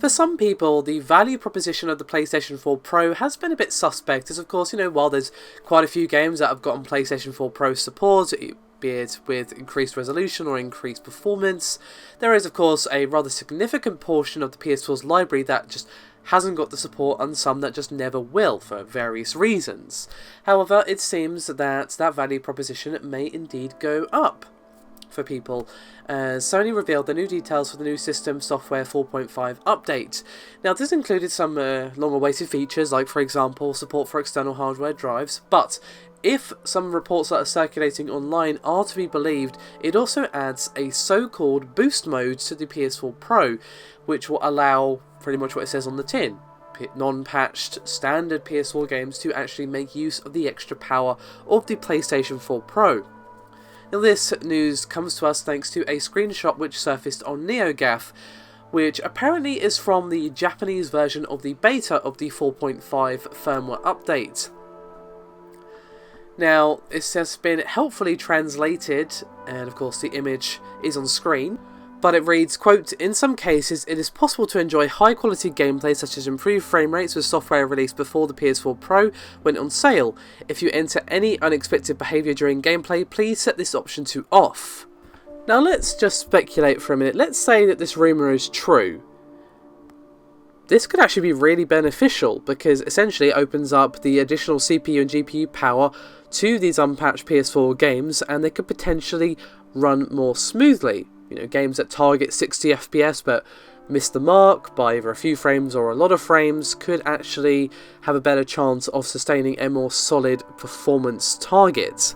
For some people, the value proposition of the PlayStation 4 Pro has been a bit suspect, as of course, while there's quite a few games that have gotten PlayStation 4 Pro support, be it with increased resolution or increased performance, there is of course a rather significant portion of the PS4's library that just hasn't got the support, and some that just never will for various reasons. However, it seems that value proposition may indeed go up for people, as Sony revealed the new details for the new System Software 4.5 update. Now, this included some long-awaited features, like, for example, support for external hardware drives, but if some reports that are circulating online are to be believed, it also adds a so-called boost mode to the PS4 Pro, which will allow pretty much what it says on the tin. Non-patched standard PS4 games to actually make use of the extra power of the PlayStation 4 Pro. Now, this news comes to us thanks to a screenshot which surfaced on NeoGAF, which apparently is from the Japanese version of the beta of the 4.5 firmware update. Now, this has been helpfully translated, and of course the image is on screen, but it reads, quote, "In some cases, it is possible to enjoy high-quality gameplay such as improved frame rates with software released before the PS4 Pro went on sale. If you enter any unexpected behaviour during gameplay, please set this option to off." Now let's just speculate for a minute. Let's say that this rumour is true. This could actually be really beneficial, because essentially it opens up the additional CPU and GPU power to these unpatched PS4 games, and they could potentially run more smoothly. Games that target 60 FPS but miss the mark by either a few frames or a lot of frames could actually have a better chance of sustaining a more solid performance target.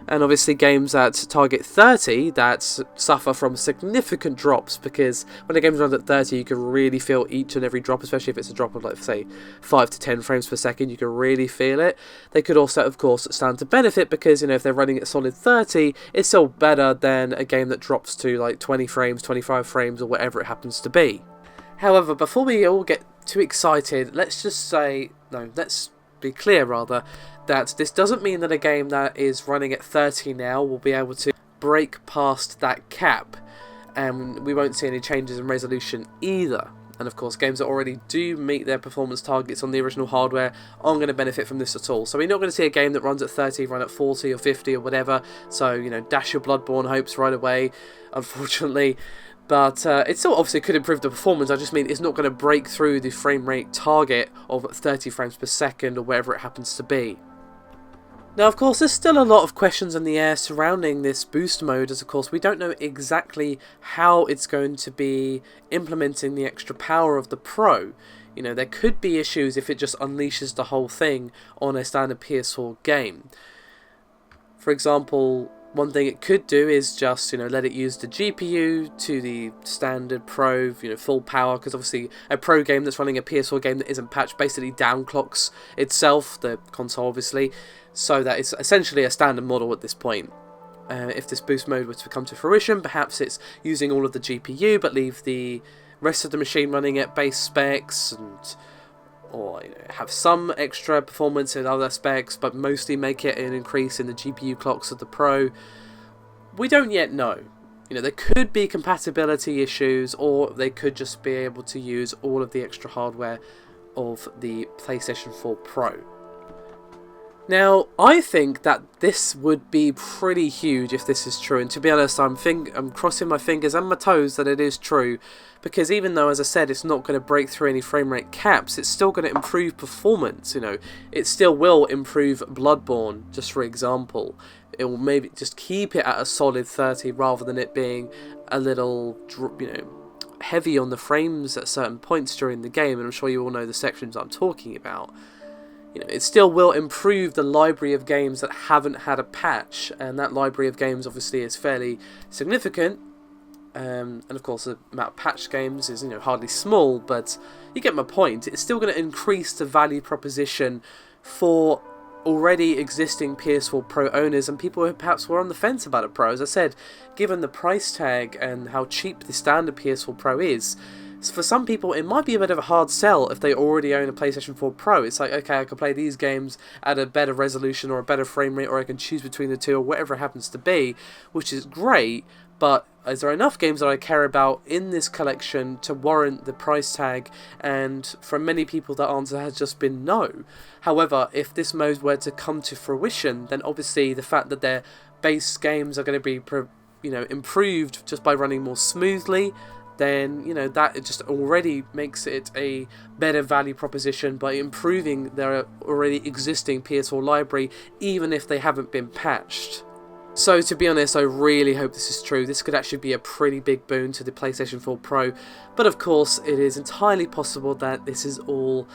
And obviously games that target 30 that suffer from significant drops, because when a game runs at 30 you can really feel each and every drop, especially if it's a drop of, like, say 5 to 10 frames per second, you can really feel it. They could also of course stand to benefit, because if they're running at solid 30, it's still better than a game that drops to like 20 frames, 25 frames, or whatever it happens to be. However, before we all get too excited, let's be clear rather, that this doesn't mean that a game that is running at 30 now will be able to break past that cap, and we won't see any changes in resolution either. And of course, games that already do meet their performance targets on the original hardware aren't going to benefit from this at all. So we're not going to see a game that runs at 30 run at 40 or 50 or whatever, so dash your Bloodborne hopes right away, unfortunately. But it still obviously could improve the performance. I just mean it's not going to break through the frame rate target of 30 frames per second or whatever it happens to be. Now, of course, there's still a lot of questions in the air surrounding this boost mode, as of course we don't know exactly how it's going to be implementing the extra power of the Pro. There could be issues if it just unleashes the whole thing on a standard PS4 game. For example, one thing it could do is just, let it use the GPU to the standard Pro, full power, because obviously a Pro game that's running a PS4 game that isn't patched basically downclocks itself, the console obviously, so that it's essentially a standard model at this point. If this boost mode were to come to fruition, perhaps it's using all of the GPU but leave the rest of the machine running at base specs, or have some extra performance in other specs, but mostly make it an increase in the GPU clocks of the Pro. We don't yet know. There could be compatibility issues, or they could just be able to use all of the extra hardware of the PlayStation 4 Pro. Now, I think that this would be pretty huge if this is true, and to be honest, I'm crossing my fingers and my toes that it is true, because even though, as I said, it's not going to break through any frame rate caps, it's still going to improve performance. It still will improve Bloodborne, just for example. It will maybe just keep it at a solid 30 rather than it being a little, heavy on the frames at certain points during the game, and I'm sure you all know the sections I'm talking about. It still will improve the library of games that haven't had a patch, and that library of games obviously is fairly significant. And of course the amount of patched games is hardly small, but you get my point. It's still going to increase the value proposition for already existing PS4 Pro owners and people who perhaps were on the fence about a Pro. As I said, given the price tag and how cheap the standard PS4 Pro is, for some people it might be a bit of a hard sell if they already own a PlayStation 4 Pro. It's like, okay, I can play these games at a better resolution or a better frame rate, or I can choose between the two or whatever it happens to be, which is great, but is there enough games that I care about in this collection to warrant the price tag? And from many people, the answer has just been no. However, if this mode were to come to fruition, then obviously the fact that their base games are going to be improved just by running more smoothly, then that it just already makes it a better value proposition by improving their already existing PS4 library, even if they haven't been patched. So to be honest, I really hope this is true. This could actually be a pretty big boon to the PlayStation 4 Pro, but of course it is entirely possible that this is all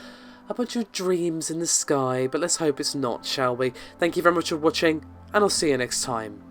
a bunch of dreams in the sky, but let's hope it's not, shall we? Thank you very much for watching, and I'll see you next time.